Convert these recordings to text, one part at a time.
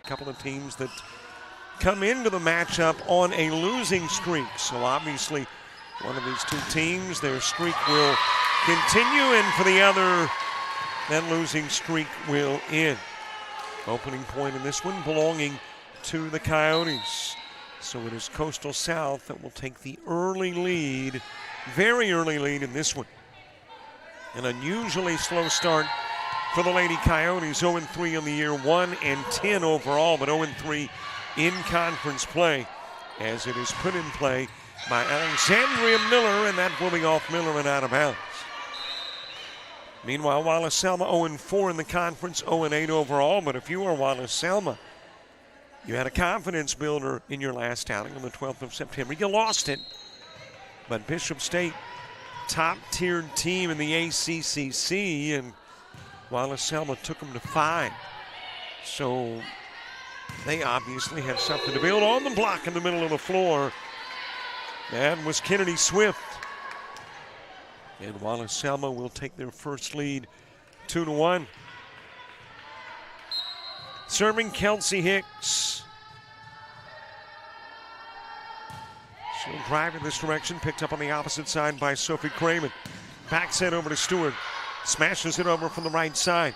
couple of teams that come into the matchup on a losing streak. So obviously one of these two teams, their streak will continue, and for the other, that losing streak will end. Opening point in this one belonging to the Coyotes. So it is Coastal South that will take the early lead, very early lead in this one. An unusually slow start for the Lady Coyotes, 0-3 on the year, 1-10 overall, but 0-3 in conference play, as it is put in play by Alexandria Miller, and that will be off Miller and out of bounds. Meanwhile, Wallace Selma 0-4 in the conference, 0-8 overall, but if you are Wallace Selma, you had a confidence builder in your last outing on the 12th of September. You lost it, but Bishop State, top-tiered team in the ACCC, and Wallace Selma took them to 5. So they obviously have something to build. On the block in the middle of the floor, that was Kennedy Swift. And Wallace Selma will take their first lead 2-1. Serving Kelsey Hicks. She'll drive in this direction, picked up on the opposite side by Sophie Craven. Backs it over to Stewart. Smashes it over from the right side.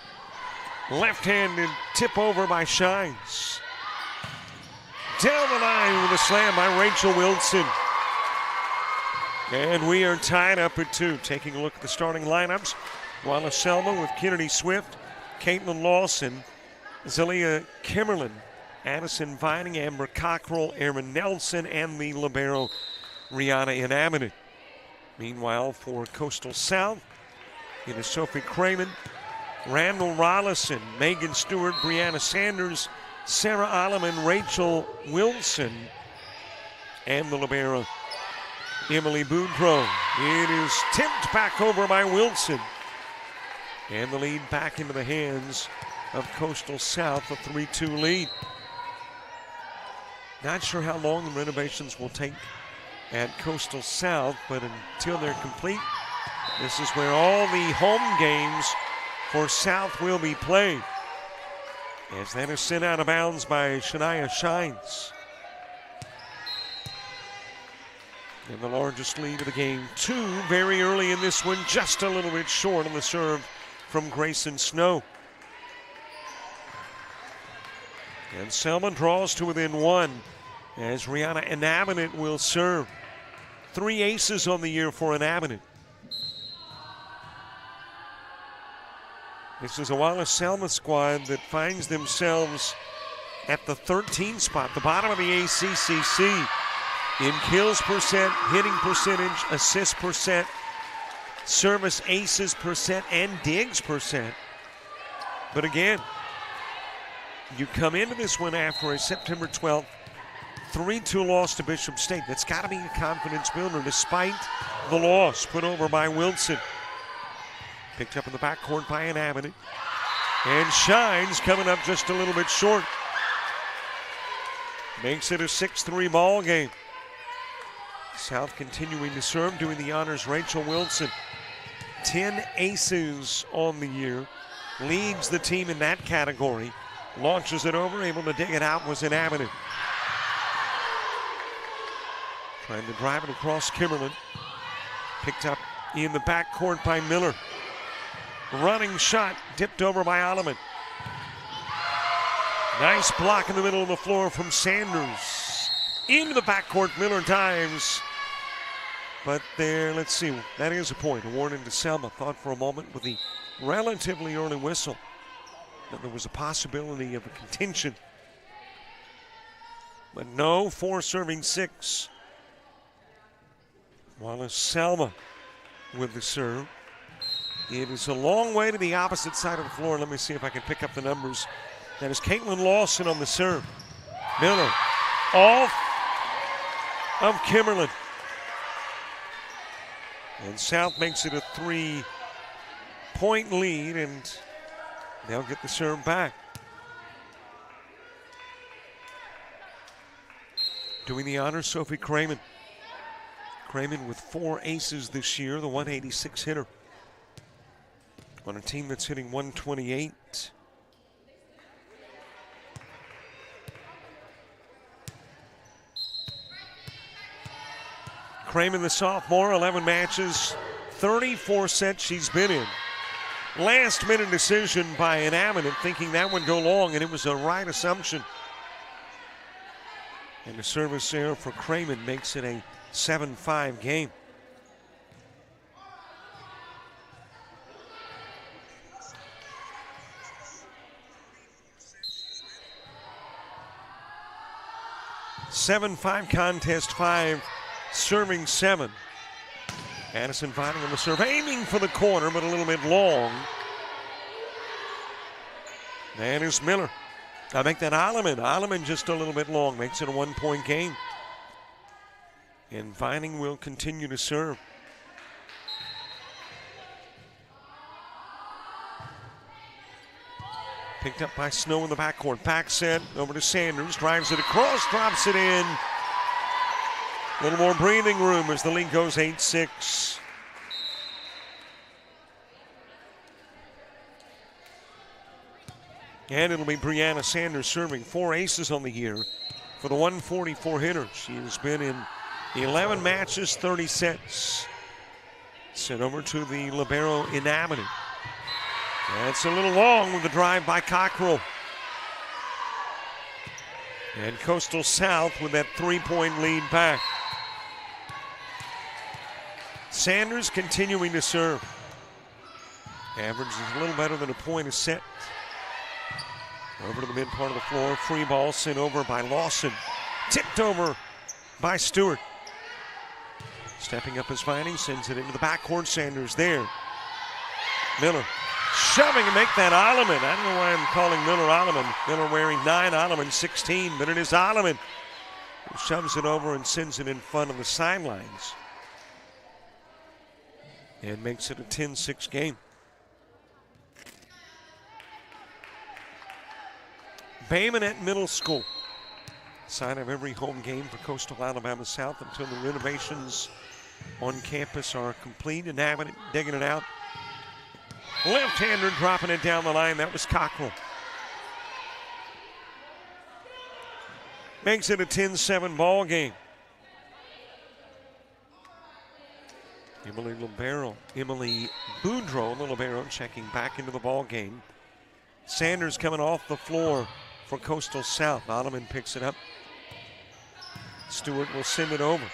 Left-handed tip over by Shines. Down the line with a slam by Rachel Wilson. And we are tied up at 2. Taking a look at the starting lineups. Wallace Selma with Kennedy Swift, Caitlin Lawson, Zelia Kimmerlin, Addison Vining, Amber Cockrell, Erin Nelson, and the libero Rihanna Inhabited. Meanwhile, for Coastal South, it is Sophie Craven, Randall Rollison, Megan Stewart, Brianna Sanders, Sarah Alleman, Rachel Wilson, and the libero Emily Boudreau. It is tipped back over by Wilson. And the lead back into the hands of Coastal South, a 3-2 lead. Not sure how long the renovations will take at Coastal South, but until they're complete, this is where all the home games for South will be played. As that is sent out of bounds by Shania Shines. And the largest lead of the game, 2 very early in this one, just a little bit short on the serve from Grayson Snow. And Selma draws to within 1 as Rihanna Inhabited will serve. 3 aces on the year for Inhabited. This is a Wallace Selma squad that finds themselves at the 13th spot, the bottom of the ACCC. In kills percent, hitting percentage, assist percent, service aces percent, and digs percent. But again, you come into this one after a September 12th 3-2 loss to Bishop State. That's got to be a confidence builder despite the loss put over by Wilson. Picked up in the backcourt by Inhabited. And Shines coming up just a little bit short. Makes it a 6-3 ball game. South continuing to serve, doing the honors, Rachel Wilson. 10 aces on the year. Leads the team in that category. Launches it over, able to dig it out was Inhabited. Trying to drive it across Kimmerlin. Picked up in the backcourt by Miller. Running shot, dipped over by Alleman. Nice block in the middle of the floor from Sanders. Into the backcourt, Miller dives. But there, let's see, that is a point. A warning to Selma. Thought for a moment with the relatively early whistle that there was a possibility of a contention. But no, 4 serving 6. Wallace Selma with the serve. It is a long way to the opposite side of the floor. Let me see if I can pick up the numbers. That is Caitlin Lawson on the serve. Miller off of Kimmerlin. And South makes it a 3-point lead, and they'll get the serve back. Doing the honors, Sophie Craven. Craven with 4 aces this year, the 186 hitter. On a team that's hitting 128. Cramen, the sophomore, 11 matches, 34 sets she's been in. Last minute decision by an Ammon, thinking that would go long, and it was a right assumption. And the service error for Cramen makes it a 7-5 game. (7-5) contest, 5 serving 7. Addison Vining on the serve, aiming for the corner, but a little bit long. That is Miller. I make that Alleman. Alleman just a little bit long, makes it a 1-point game. And Vining will continue to serve. Picked up by Snow in the backcourt. Back set over to Sanders. Drives it across, drops it in. A little more breathing room as the lead goes 8-6. And it'll be Brianna Sanders serving. 4 aces on the year for the 144 hitter. She has been in 11 matches, 30 sets. Sent over to the libero in Amity. That's a little long with the drive by Cockrell. And Coastal South with that 3-point lead back. Sanders continuing to serve. Average is a little better than a point a set. Over to the mid part of the floor. Free ball sent over by Lawson. Tipped over by Stewart. Stepping up as Vining, sends it into the backcourt. Sanders there. Miller shoving to make that Alleman. I don't know why I'm calling Miller Alleman. Miller wearing 9, Alleman 16, but it is Alleman who shoves it over and sends it in front of the sidelines. And makes it a 10-6 game. Baymonette Middle School. Side of every home game for Coastal Alabama South until the renovations on campus are complete. And having it, digging it out. Left-hander dropping it down the line. That was Cockrell. Makes it a 10-7 ball game. Emily Boudreau, the libero, checking back into the ball game. Sanders coming off the floor for Coastal South. Ottoman picks it up. Stewart will send it over.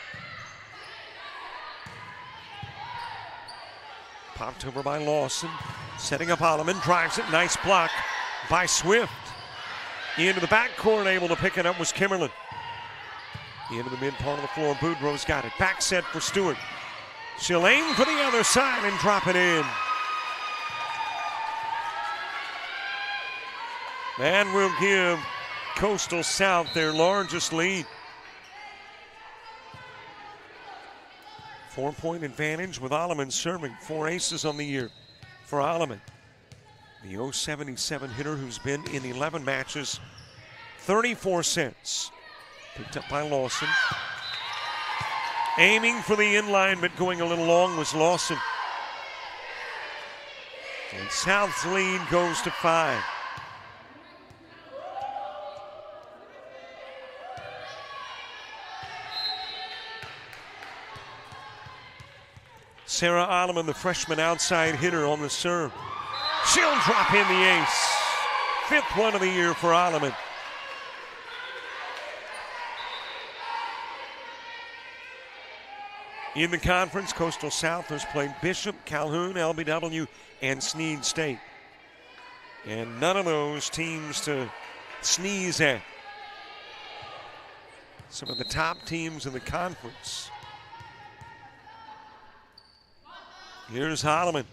Popped over by Lawson. Setting up Ottoman, drives it. Nice block by Swift. Into the backcourt, able to pick it up was Kimmerlin. Into the mid part of the floor, Boudreau's got it. Back set for Stewart. She'll aim for the other side and drop it in. And will give Coastal South their largest lead. 4-point advantage with Alleman serving. 4 aces on the year for Alleman. The 077 hitter who's been in 11 matches, 34 sets. Picked up by Lawson. Aiming for the inline, but going a little long was Lawson. And South's lead goes to 5. Sarah Alleman, the freshman outside hitter on the serve. She'll drop in the ace. 5th one of the year for Alleman. In the conference, Coastal South has played Bishop, Calhoun, LBW, and Sneed State. And none of those teams to sneeze at. Some of the top teams in the conference. Here's Holloman.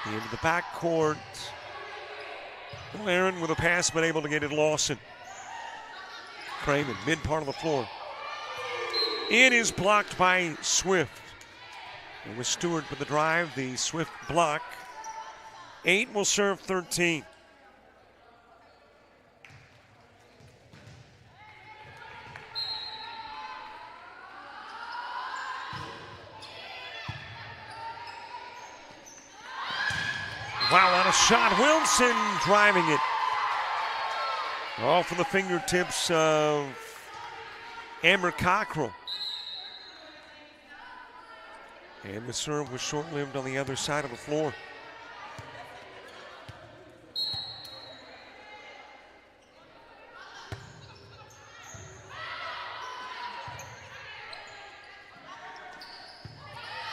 Into the backcourt. Aaron with a pass, but able to get it Lawson. Cramen, mid part of the floor. It is blocked by Swift. It was Stewart with the drive, the Swift block. 8 will serve 13. Wow, what a shot. Wilson driving it. Off of the fingertips of Amber Cockrell. And the serve was short-lived on the other side of the floor.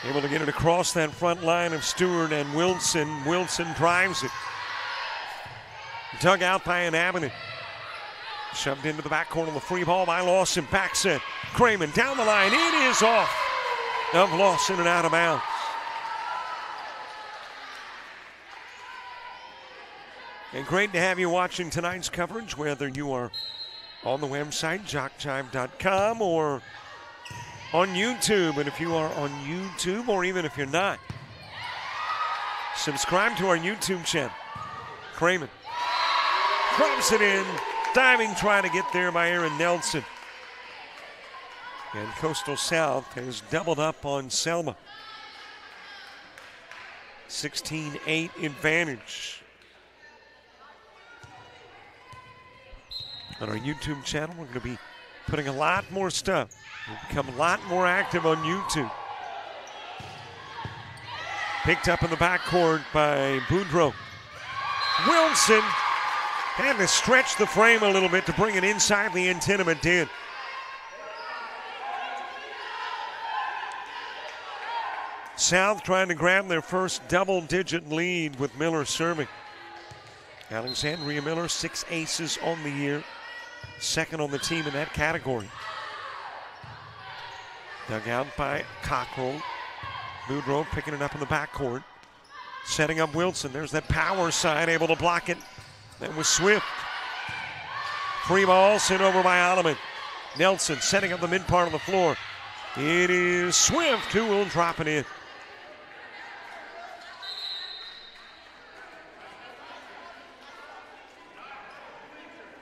Able to get it across that front line of Stewart and Wilson. Wilson drives it. Dug out by an Avenue. Shoved into the backcourt on the free ball by Lawson. Back set. Cramen down the line. It is off of Lawson and out of bounds. And great to have you watching tonight's coverage, whether you are on the website, JockJive.com, or on YouTube. And if you are on YouTube, or even if you're not, subscribe to our YouTube channel. Cramen drops it in. Diving, trying to get there by Aaron Nelson. And Coastal South has doubled up on Selma. 16-8 advantage. On our YouTube channel, we're going to be putting a lot more stuff. We'll become a lot more active on YouTube. Picked up in the backcourt by Boudreaux. Wilson had to stretch the frame a little bit to bring it inside the antenna, but did. South trying to grab their first double-digit lead with Miller serving. Alexandria Miller, 6 aces on the year. Second on the team in that category. Dug out by Cockrell. Boudreaux picking it up in the backcourt. Setting up Wilson. There's that power side, able to block it. That was Swift. Free ball sent over by Alleman. Nelson setting up the mid part of the floor. It is Swift who will drop it in.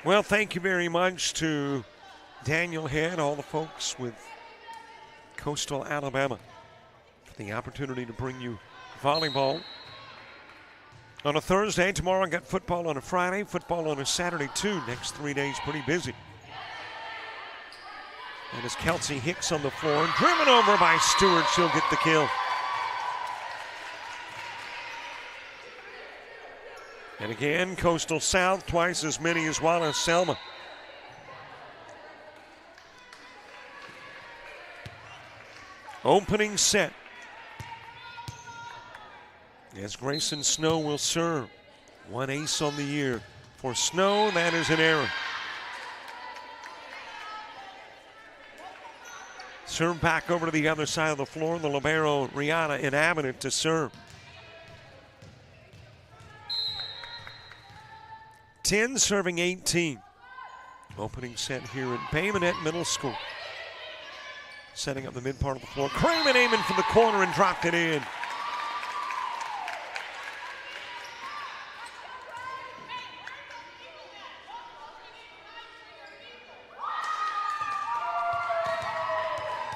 Well, thank you very much to Daniel Head, all the folks with Coastal Alabama, for the opportunity to bring you volleyball on a Thursday. Tomorrow I got football on a Friday, football on a Saturday too. Next 3 days pretty busy. And as Kelsey Hicks on the floor, driven over by Stewart, she'll get the kill. And again, Coastal South, twice as many as Wallace Selma. Opening set. As Grayson Snow will serve. 1 ace on the year. For Snow, that is an error. Serve back over to the other side of the floor. The libero, Rihanna, in Avenue to serve. 10 serving 18. Opening set here at Bay Minette Middle School. Setting up the mid part of the floor. Cramen aiming for the corner and dropped it in.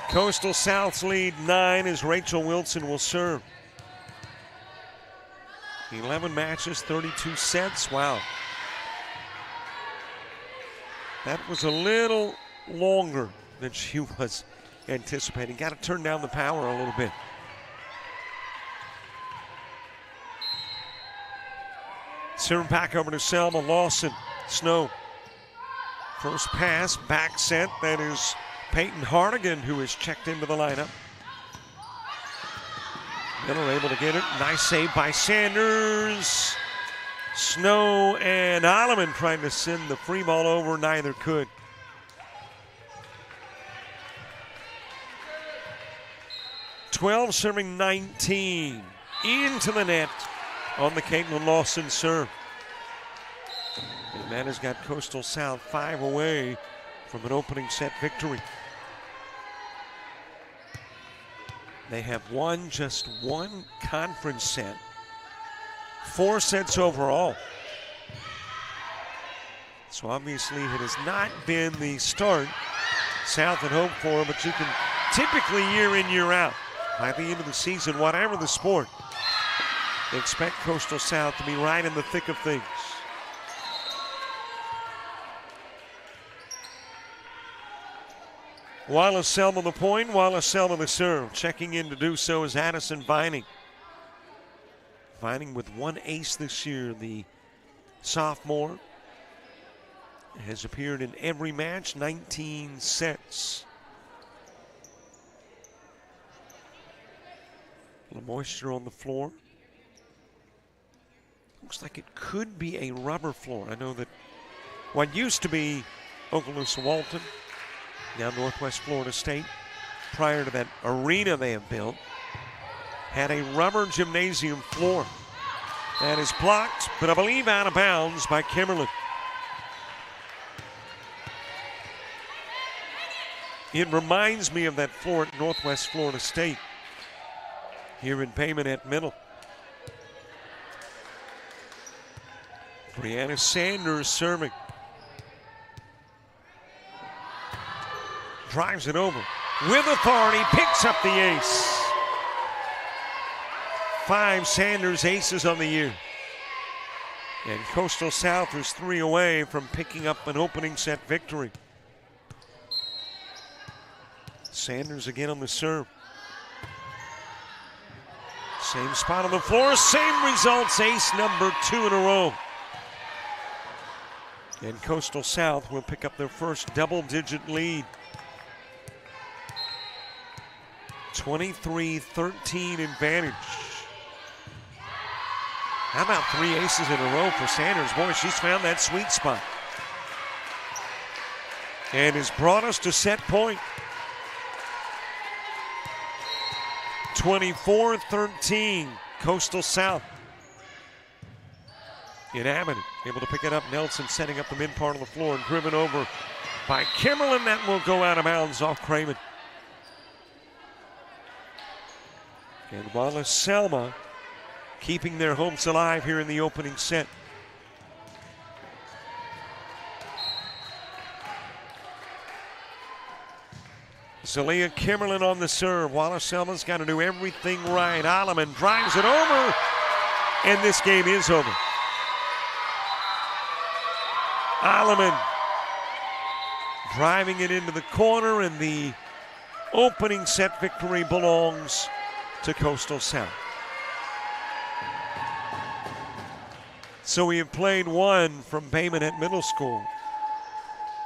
Coastal South's lead 9 as Rachel Wilson will serve. 11 matches, 32 sets. Wow. That was a little longer than she was anticipating. Got to turn down the power a little bit. Serve back over to Selma. Lawson. Snow. First pass, back set. That is Peyton Hardigan, who is checked into the lineup. Miller able to get it. Nice save by Sanders. Snow and Alleman trying to send the free ball over. Neither could. (12 serving 19) into the net on the Caitlin Lawson serve. And that has got Coastal South 5 away from an opening set victory. They have won just 1 conference set. 4 sets overall. So obviously it has not been the start South had hoped for, but you can typically year in, year out, by the end of the season, whatever the sport, expect Coastal South to be right in the thick of things. Wallace Selma the point, Wallace Selma the serve. Checking in to do so is Addison Vining. Vining with one ace this year, the sophomore has appeared in every match, 19 sets. A little moisture on the floor. Looks like it could be a rubber floor. I know that what used to be Okaloosa Walton, now Northwest Florida State, prior to that arena they have built, had a rubber gymnasium floor. That is blocked, but I believe out of bounds by Kimmerlin. It reminds me of that floor at Northwest Florida State here in Bay Minette Middle. Brianna Sanders serving. Drives it over. With authority, picks up the ace. 5 Sanders aces on the year. And Coastal South is 3 away from picking up an opening set victory. Sanders again on the serve. Same spot on the floor, same results, ace number 2 in a row. And Coastal South will pick up their first double-digit lead. 23-13 advantage. How about 3 aces in a row for Sanders? Boy, she's found that sweet spot. And has brought us to set point. 24-13, Coastal South. Inhabited, able to pick it up. Nelson setting up the mid part of the floor and driven over by Kimmerlin. That will go out of bounds off Craven. And Wallace Selma keeping their hopes alive here in the opening set. Zelia Kimmerlin on the serve. Wallace Selma's got to do everything right. Alleman drives it over, and this game is over. Alleman driving it into the corner, and the opening set victory belongs to Coastal South. So we have played one from Bay Minette Middle School.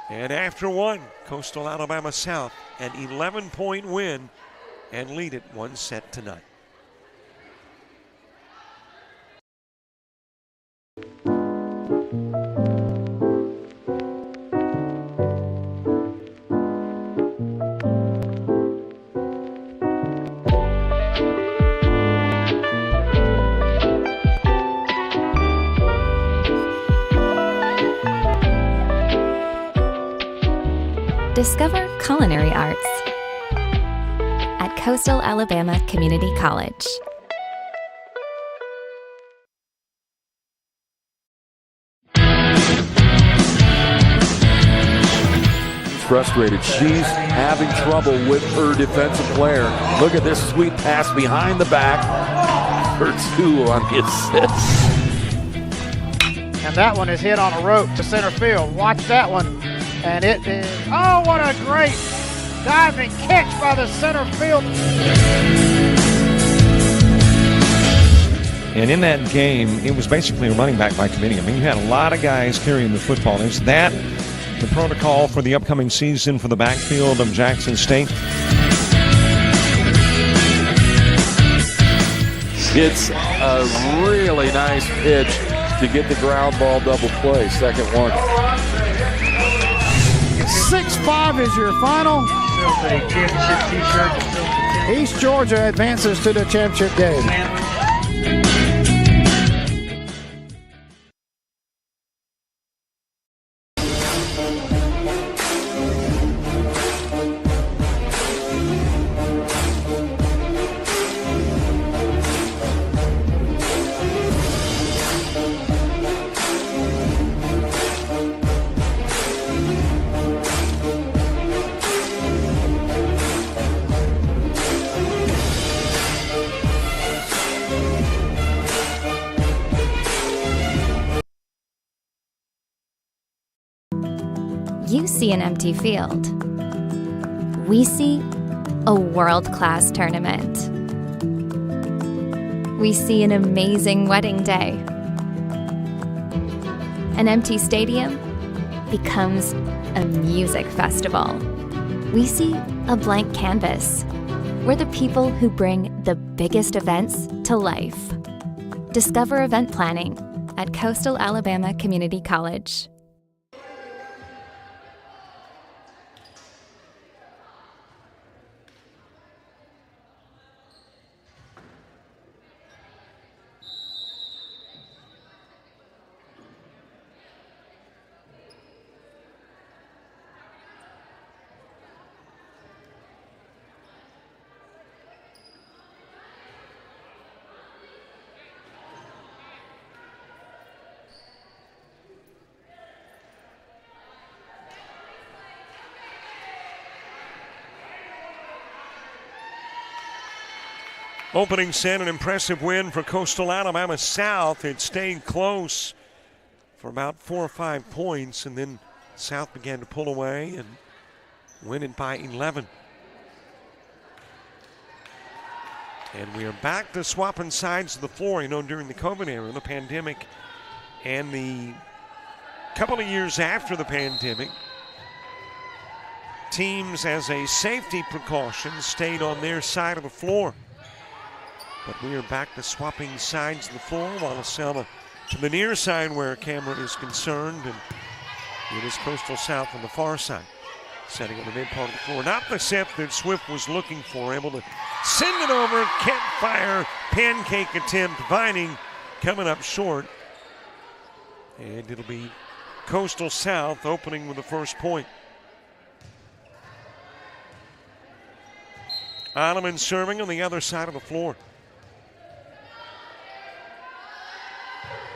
And after one, Coastal Alabama South, an 11-point win, and lead it 1-0. Discover culinary arts at Coastal Alabama Community College. Frustrated. She's having trouble with her defensive player. Look at this sweet pass behind the back for 2 on the assist. And that one is hit on a rope to center field. Watch that one. And it is, oh, what a great diving catch by the center field. And in that game, it was basically a running back by committee. I mean, you had a lot of guys carrying the football. Is that the protocol for the upcoming season for the backfield of Jackson State? It's a really nice pitch to get the ground ball double play. Second one. 6-5 is your final. East Georgia advances to the championship game. You see an empty field. we see a world-class tournament. We see an amazing wedding day. An empty stadium becomes a music festival. We see a blank canvas. We're the people who bring the biggest events to life. Discover event planning at Coastal Alabama Community College. Opening set, an impressive win for Coastal Alabama South. It stayed close for about 4 or 5 points, and then South began to pull away and win it by 11. And we are back to swapping sides of the floor. You know, during the COVID era, the pandemic, and the couple of years after the pandemic, teams, as a safety precaution, stayed on their side of the floor. But we are back to swapping sides of the floor. Wallace Selma to the near side where camera is concerned, and it is Coastal South on the far side, setting on the mid part of the floor. Not the set that Swift was looking for, able to send it over, campfire, pancake attempt. Vining coming up short. And it'll be Coastal South opening with the first point. Alleman serving on the other side of the floor.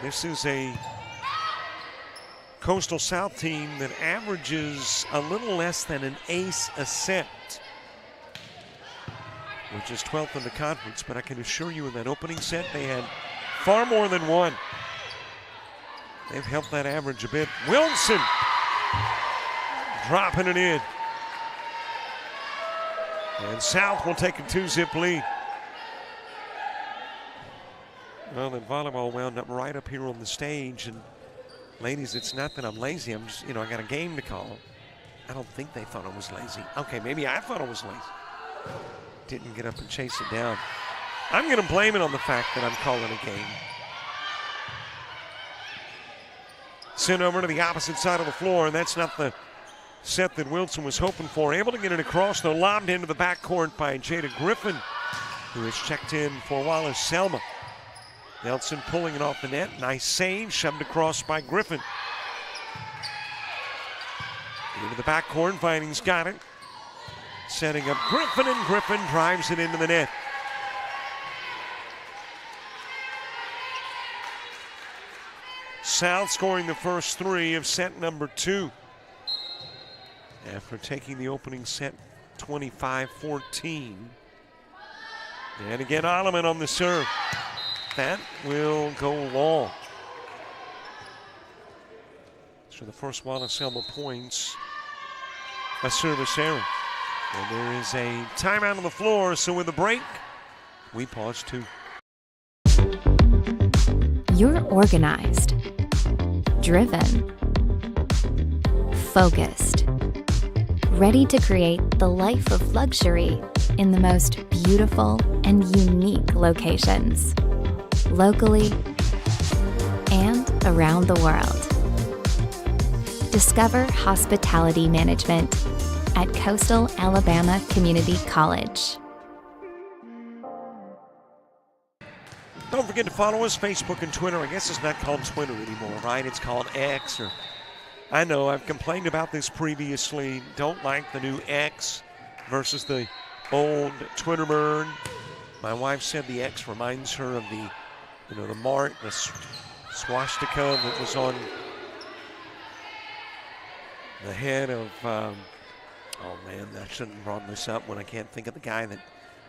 This is a Coastal South team that averages a little less than an ace a set, which is 12th in the conference. But I can assure you in that opening set, they had far more than one. They've helped that average a bit. Wilson dropping it in. And South will take a 2-zip lead. Well, then volleyball wound up right up here on the stage. And ladies, it's not that I'm lazy. I'm just, I got a game to call. I don't think they thought I was lazy. Okay, maybe I thought I was lazy. Didn't get up and chase it down. I'm going to blame it on the fact that I'm calling a game. Sent over to the opposite side of the floor, and that's not the set that Wilson was hoping for. Able to get it across, though, lobbed into the backcourt by Jada Griffin, who is checked in for Wallace Selma. Nelson pulling it off the net. Nice save, shoved across by Griffin. Into the backcourt, Vining's got it. Setting up Griffin, and Griffin drives it into the net. South scoring the first 3 of set number 2. After taking the opening set 25-14. And again, Alleman on the serve. That will go long. So the first Wallace Selma points, a service error. And there is a timeout on the floor, so with the break, we pause 2. You're organized, driven, focused, ready to create the life of luxury in the most beautiful and unique locations, locally and around the world. Discover hospitality management at Coastal Alabama Community College. Don't forget to follow us, Facebook and Twitter. I guess it's not called Twitter anymore, right? It's called X. Or I know I've complained about this previously. Don't like the new X versus the old Twitter burn. My wife said the X reminds her of the, the mark, the swastika that was on the head of, oh man, I shouldn't have brought this up when I can't think of the guy that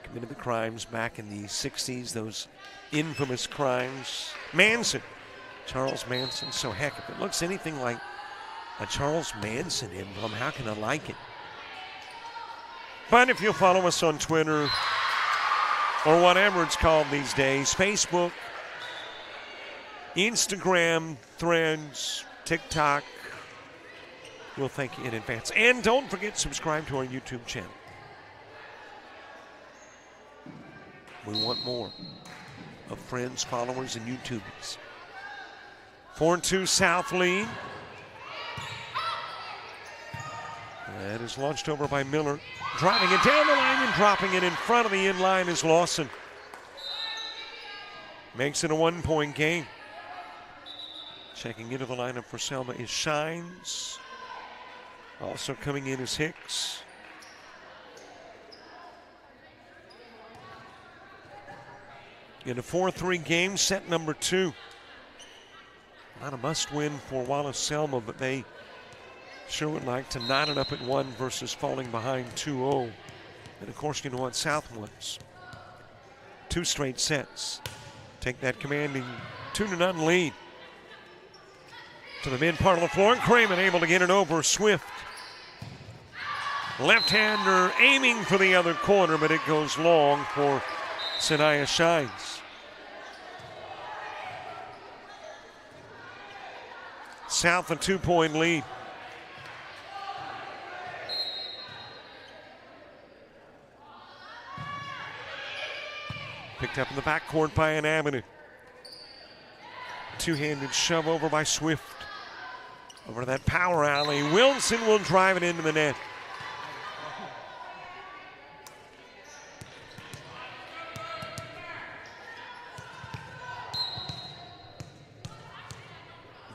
committed the crimes back in the 60s, those infamous crimes. Manson, Charles Manson. So heck, if it looks anything like a Charles Manson emblem, how can I like it? But if you'll follow us on Twitter or whatever it's called these days, Facebook, Instagram, Threads, TikTok, we'll thank you in advance. And don't forget to subscribe to our YouTube channel. We want more of friends, followers, and YouTubers. 4-2 South lead. That is launched over by Miller. Driving it down the line and dropping it in front of the end line is Lawson. Makes it a 1-point game. Checking into the lineup for Selma is Shines. Also coming in is Hicks. In a 4-3 game, set number 2. Not a must-win for Wallace Selma, but they sure would like to knot it up at 1 versus falling behind 2-0. And of course, you know what South wants. 2 straight sets. Take that commanding 2-0 lead. To the mid part of the floor, and Craven able to get it over Swift. Left-hander aiming for the other corner, but it goes long for Sanaya Shines. South a 2-point lead. Picked up in the backcourt by an Avenue. Two-handed shove over by Swift. Over to that power alley. Wilson will drive it into the net.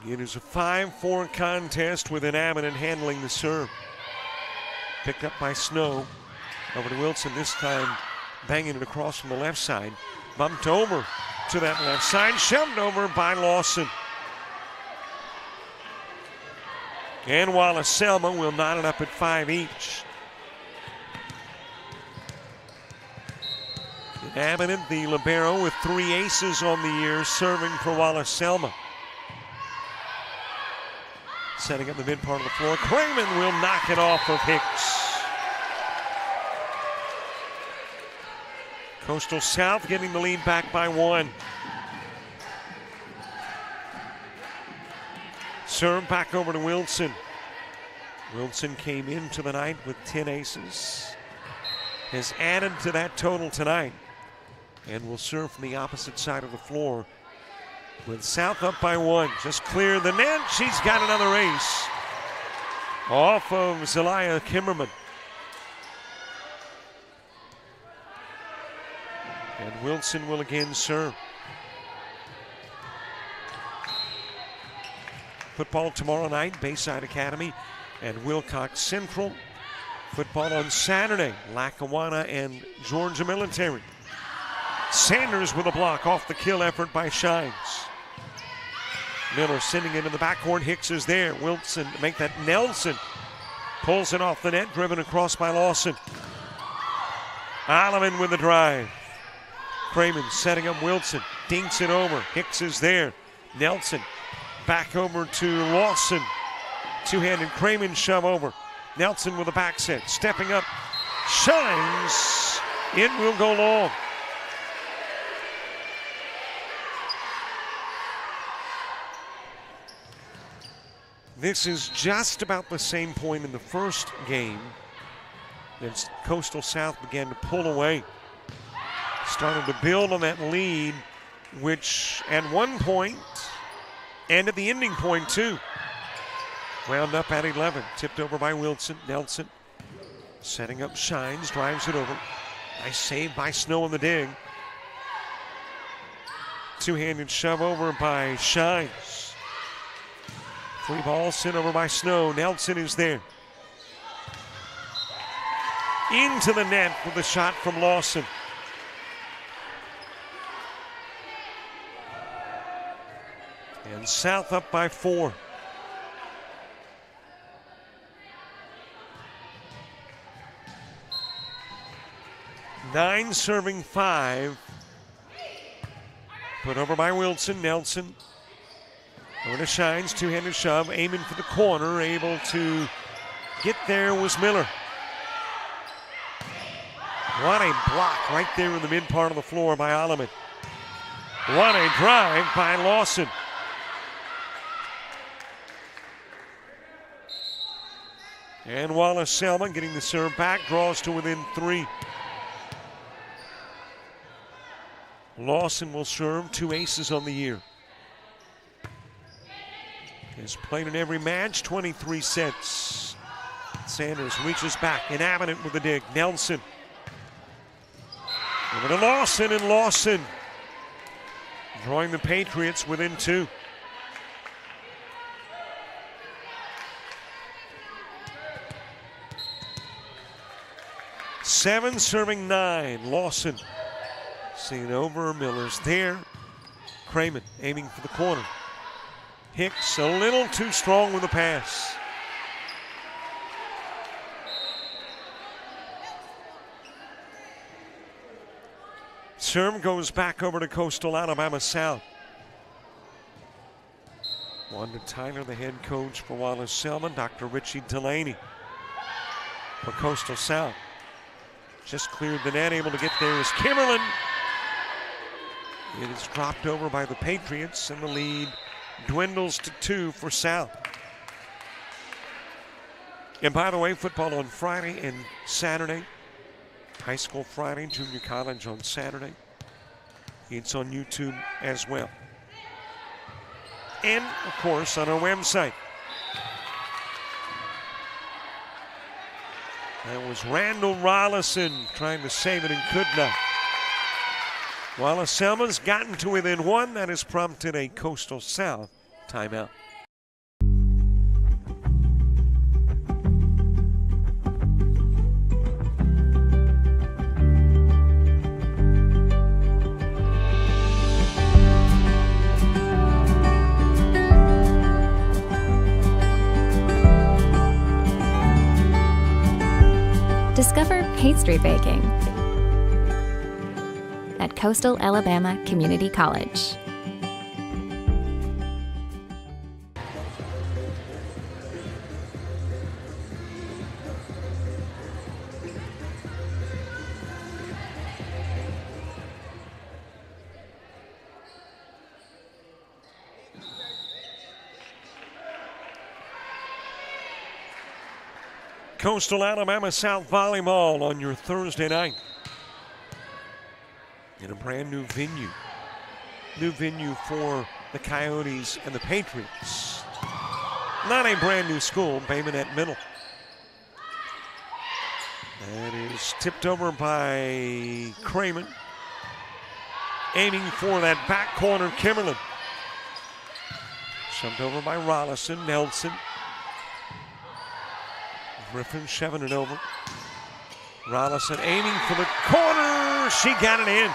It is a 5-4 contest with an Avenue handling the serve. Picked up by Snow. Over to Wilson, this time banging it across from the left side. Bumped over to that left side, shoved over by Lawson. And Wallace Selma will knot it up at 5 each. Avenue, the libero, with 3 aces on the year, serving for Wallace Selma. Setting up the mid part of the floor. Craven will knock it off of Hicks. Coastal South getting the lead back by 1. Serve back over to Wilson. Wilson came into the night with 10 aces. Has added to that total tonight. And will serve from the opposite side of the floor. With South up by 1. Just clear the net. She's got another ace. Off of Zelaya Kimmerman. And Wilson will again serve. Football tomorrow night, Bayside Academy and Wilcox Central. Football on Saturday, Lackawanna and Georgia Military. Sanders with a block off the kill effort by Shines. Miller sending it into the backcourt. Hicks is there. Wilson to make that. Nelson pulls it off the net, driven across by Lawson. Olivan with the drive. Craven setting up Wilson. Dinks it over. Hicks is there. Nelson back over to Lawson. Two-handed Craven shove over. Nelson with a back set. Stepping up. Shines. It will go long. This is just about the same point in the first game as Coastal South began to pull away. Started to build on that lead, which at one point, and at the ending point too, wound up at 11. Tipped over by Wilson. Nelson setting up Shines, drives it over. Nice save by Snow on the dig. Two-handed shove over by Shines. 3 balls sent over by Snow. Nelson is there. Into the net with a shot from Lawson. And South up by 4. Nine serving 5. Put over by Wilson. Nelson over to Shines. Two-handed shove. Aiming for the corner. Able to get there was Miller. What a block right there in the mid part of the floor by Alleman. What a drive by Lawson. And Wallace Selma getting the serve back, draws to within 3. Lawson will serve, 2 aces on the year. Has played in every match, 23 sets. Sanders reaches back, inhabitant with the dig. Nelson. Over to Lawson, and Lawson drawing the Patriots within 2. Seven serving 9. Lawson seeing over. Miller's there. Craman aiming for the corner. Hicks a little too strong with the pass. Serve goes back over to Coastal Alabama South. Wanda Tyler, the head coach for Wallace Selma. Dr. Richie Delaney for Coastal South. Just cleared the net, able to get there is Kimmerlin. It is dropped over by the Patriots, and the lead dwindles to 2 for South. And by the way, football on Friday and Saturday. High school Friday, junior college on Saturday. It's on YouTube as well. And, of course, on our website. That was Randall Rollison trying to save it and could not. Wallace Selma's gotten to within 1. That has prompted a Coastal South timeout. Discover pastry baking at Coastal Alabama Community College. Coastal Alabama South Volleyball on your Thursday night in a brand new venue. New venue for the Coyotes and the Patriots. Not a brand new school, Bay Minette Middle. That is tipped over by Craman. Aiming for that back corner, Kimmerlin. Shoved over by Rollison, Nelson. Griffin shoving it over. Rollison aiming for the corner. She got it in.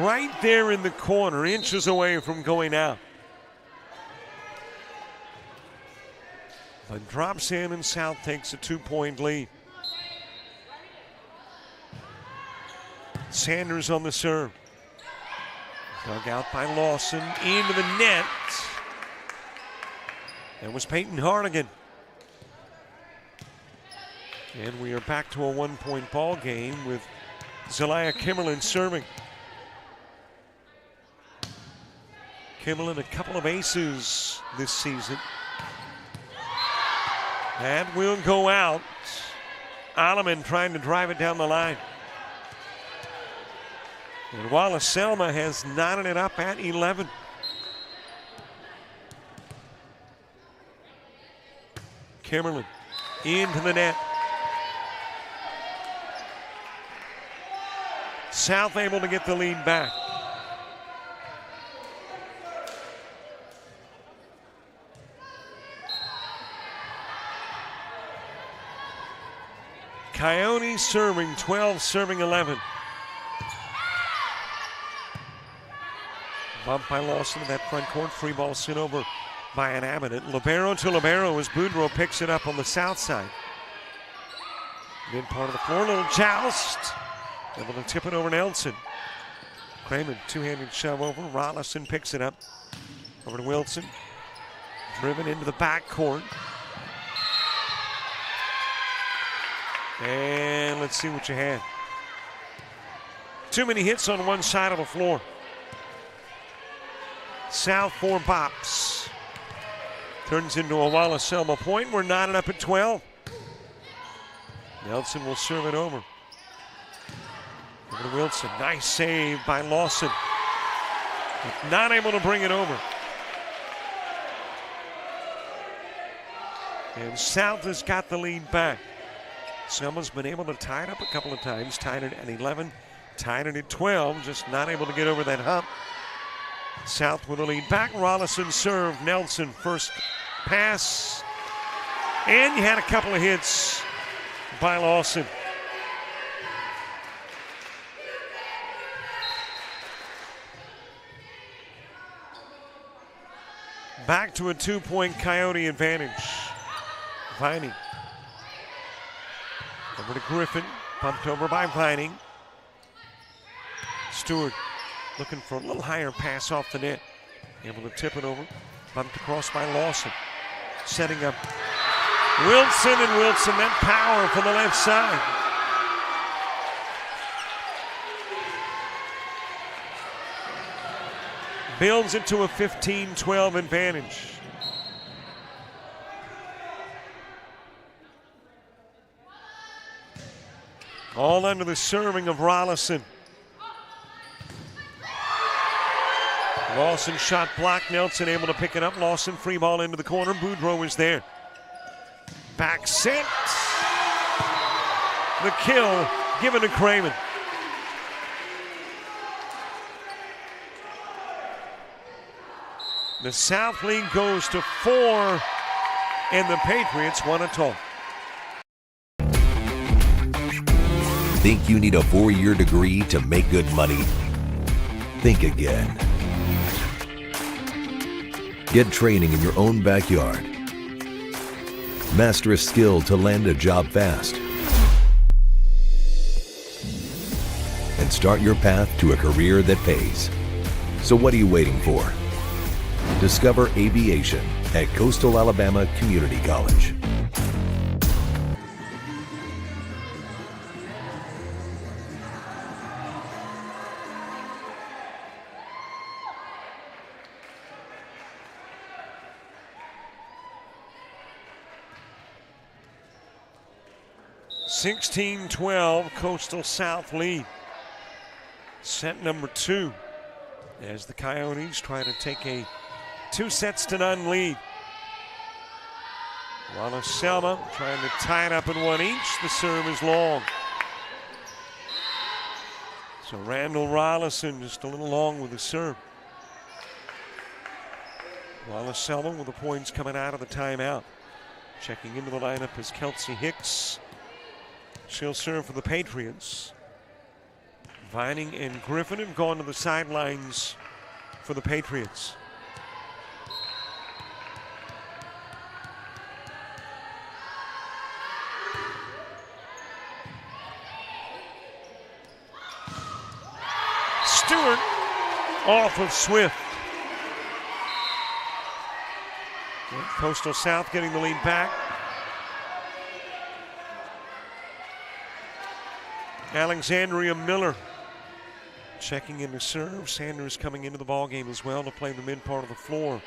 Right there in the corner, inches away from going out. But drops in, and South takes a 2-point lead. Sanders on the serve. Dug out by Lawson into the net. That was Peyton Hardigan. And we are back to a 1-point ball game with Zelaya Kimmerlin serving. Kimmerlin, a couple of aces this season. That will go out. Alleman trying to drive it down the line. And Wallace Selma has knotted it up at 11. Kimmerlin into the net. South able to get the lead back. Coyotes serving 12, serving 11. Bumped by Lawson in that front court. Free ball sent over by an Abbott. Libero to Libero as Boudreaux picks it up on the south side. Mid part of the floor, little joust. Able to tip it over Nelson. Craman, two-handed shove over. Rollison picks it up. Over to Wilson. Driven into the back court. And let's see what you had. Too many hits on one side of the floor. South 4 bops. Turns into a Wallace Selma point. We're knotted up at 12. Nelson will serve it over. Over to Wilson. Nice save by Lawson. But not able to bring it over. And South has got the lead back. Selma's been able to tie it up a couple of times. Tied it at 11. Tied it at 12. Just not able to get over that hump. South with the lead back. Rollison serve. Nelson first pass. And you had a couple of hits by Lawson. Back to a 2-point Coyote advantage. Vining. Over to Griffin. Pumped over by Vining. Stewart looking for a little higher pass off the net. Able to tip it over. Bumped across by Lawson. Setting up Wilson, and Wilson, that power from the left side. Builds it to a 15-12 advantage. All under the serving of Rollison. Lawson shot blocked. Nelson able to pick it up. Lawson free ball into the corner. Boudreau is there. Back set. The kill given to Craven. The South lead goes to 4, and the Patriots want to talk. Think you need a 4-year degree to make good money? Think again. Get training in your own backyard. Master a skill to land a job fast. And start your path to a career that pays. So what are you waiting for? Discover aviation at Coastal Alabama Community College. (16-12) Coastal South lead. Set number 2 as the Coyotes try to take a 2-0 lead. Wallace Selma trying to tie it up in one each. The serve is long. So Randall Rollison just a little long with the serve. Wallace Selma with the points coming out of the timeout. Checking into the lineup is Kelsey Hicks. She'll serve for the Patriots. Vining and Griffin have gone to the sidelines for the Patriots. Stewart off of Swift. Coastal South getting the lead back. Alexandria Miller checking in to serve. Sanders coming into the ball game as well to play the mid part of the floor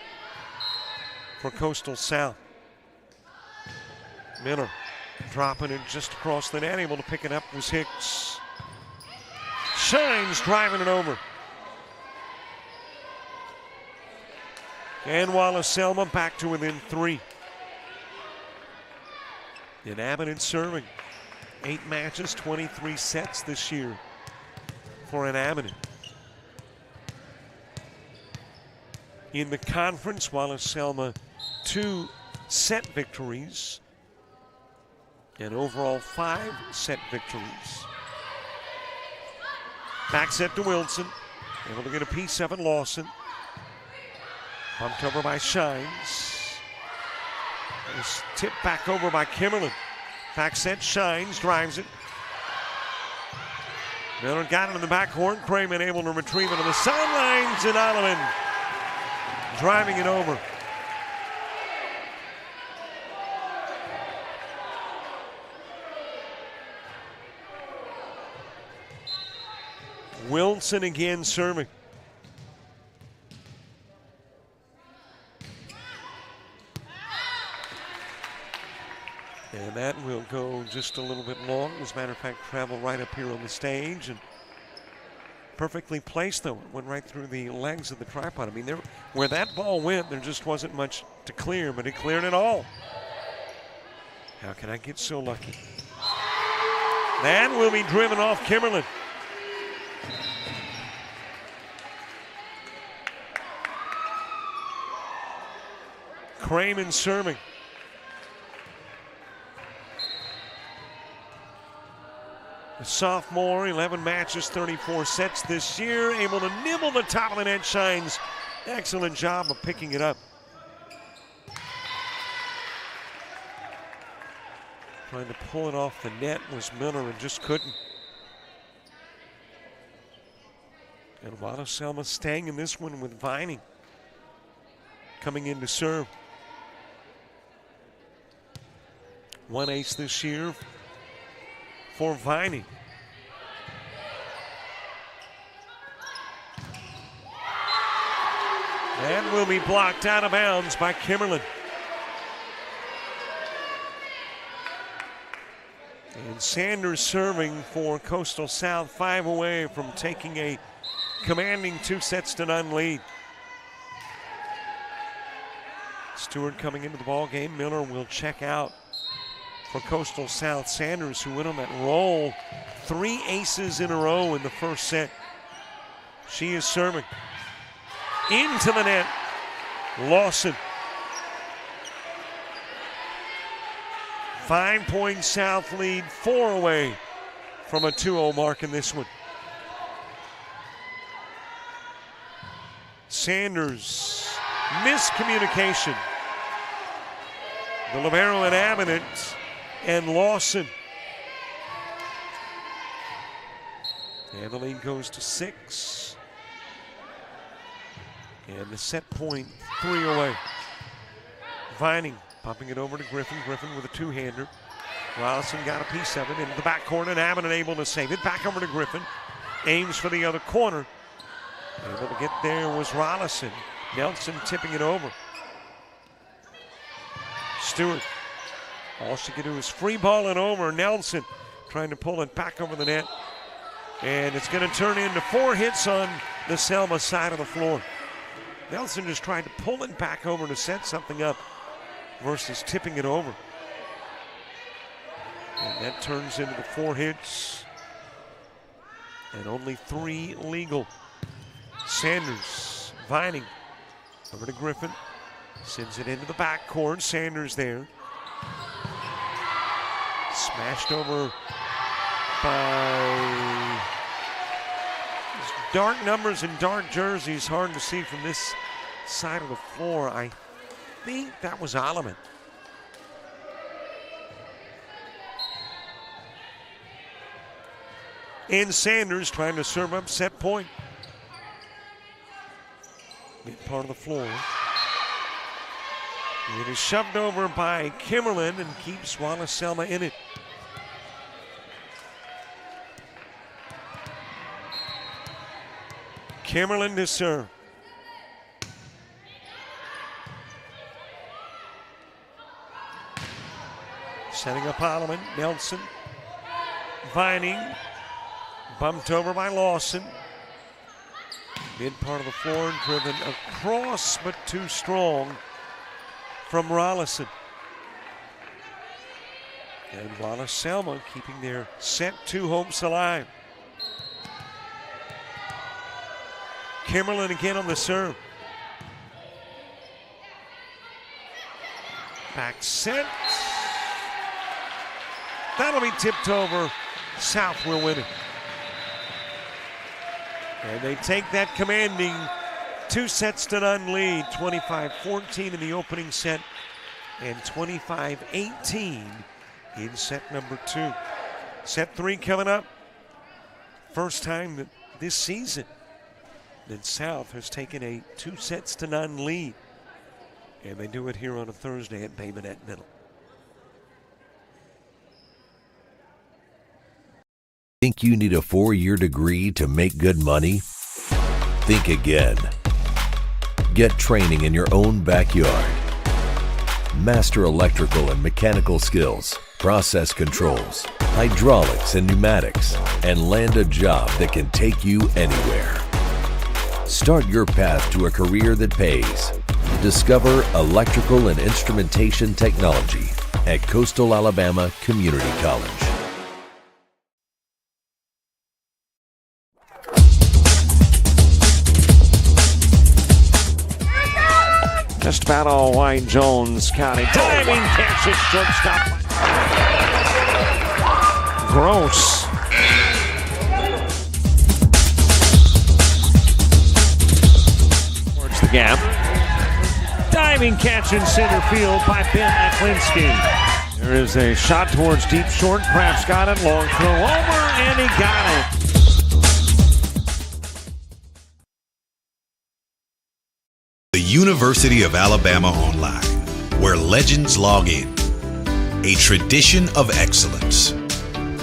for Coastal South. Miller dropping it just across the net. Able to pick it up was Hicks. Shines driving it over. And Wallace Selma back to within 3. Inhabited serving. 8 matches, 23 sets this year for Inhabited. In the conference, Wallace Selma 2 set victories and overall 5 set victories. Back set to Wilson. Able to get a piece of it, Lawson. Bumped over by Shines. It's tipped back over by Kimmerlin. Back set, Shines, drives it. Miller got it in the backcourt. Craven able to retrieve it on the sidelines, and Olivan driving it over. Wilson again serving. And that will go just a little bit long. As a matter of fact, travel right up here on the stage. And perfectly placed, though. It went right through the legs of the tripod. I mean, where that ball went, there just wasn't much to clear, but it cleared it all. How can I get so lucky? That will be driven off Kimmerlin. Cramen serving. The sophomore, 11 matches, 34 sets this year, able to nibble the top of the net, shines. Excellent job of picking it up. Trying to pull it off the net was Miller and just couldn't. And Wallace Selma staying in this one with Vining coming in to serve. One ace this year for Vining. And will be blocked out of bounds by Kimmerlin. And Sanders serving for Coastal South, 5 away from taking a commanding 2-0 lead. Stewart coming into the ball game. Miller will check out for Coastal South. Sanders, who went on that roll, 3 aces in a row in the first set. She is serving into the net. Lawson. 5-point South lead, 4 away from a 2-0 mark in this one. Sanders, miscommunication. The libero and Abbott and Lawson. And the lead goes to 6. And the set point 3 away. Vining popping it over to Griffin. Griffin with a 2-hander. Rollison got a piece of it into the back corner, and Abbott able to save it. Back over to Griffin. Aims for the other corner. Able to get there was Rollison. Nelson tipping it over. Stewart. All she could do is free ball it over. Nelson trying to pull it back over the net. And it's going to turn into 4 hits on the Selma side of the floor. Nelson just tried to pull it back over to set something up versus tipping it over. And that turns into the 4 hits. And only 3 legal. Sanders, Vining, over to Griffin. Sends it into the backcourt. Sanders there. Smashed over by dark numbers and dark jerseys. Hard to see from this side of the floor. I think that was Alleman. And Sanders trying to serve up set point. Mid part of the floor. It is shoved over by Kimmerlin and keeps Wallace Selma in it. Kimmerlin to serve. Setting up Alleman. Nelson. Vining. Bumped over by Lawson. Mid part of the floor, driven across, but too strong from Rollison. And Wallace Selma keeping their set 2 hopes alive. Kimmerlin again on the serve. Back set. That'll be tipped over. South will win it. And they take that commanding 2-0 lead, 25-14 in the opening set and 25-18 in set number 2. Set 3 coming up. First time this season that South has taken a 2-0 lead. And they do it here on a Thursday at Bay Minette Middle. Think you need a 4-year degree to make good money? Think again. Get training in your own backyard. Master electrical and mechanical skills, process controls, hydraulics and pneumatics, and land a job that can take you anywhere. Start your path to a career that pays. Discover electrical and instrumentation technology at Coastal Alabama Community College. Just about all Wayne Jones County. Diving catch at shortstop. Gross. Towards the gap. Diving catch in center field by Ben Aklinski. There is a shot towards deep short. Crafts got it. Long throw over, and he got it. The University of Alabama Online, where legends log in. A tradition of excellence.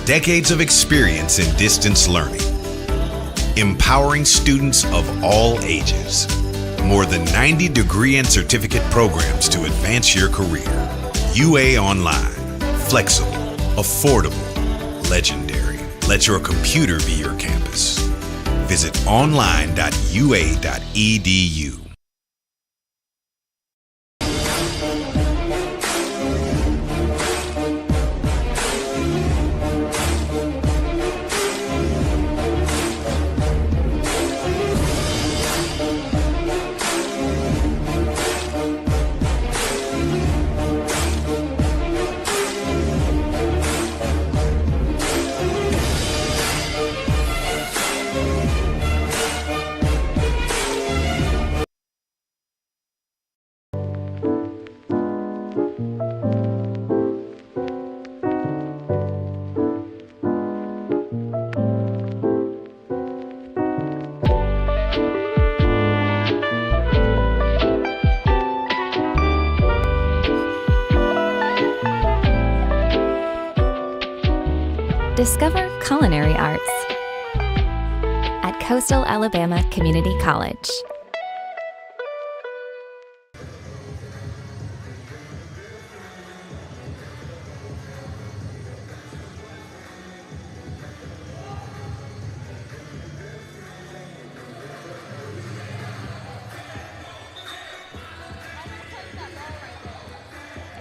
Decades of experience in distance learning. Empowering students of all ages. More than 90 degree and certificate programs to advance your career. UA Online. Flexible, affordable, legendary. Let your computer be your campus. Visit online.ua.edu. Discover culinary arts at Coastal Alabama Community College.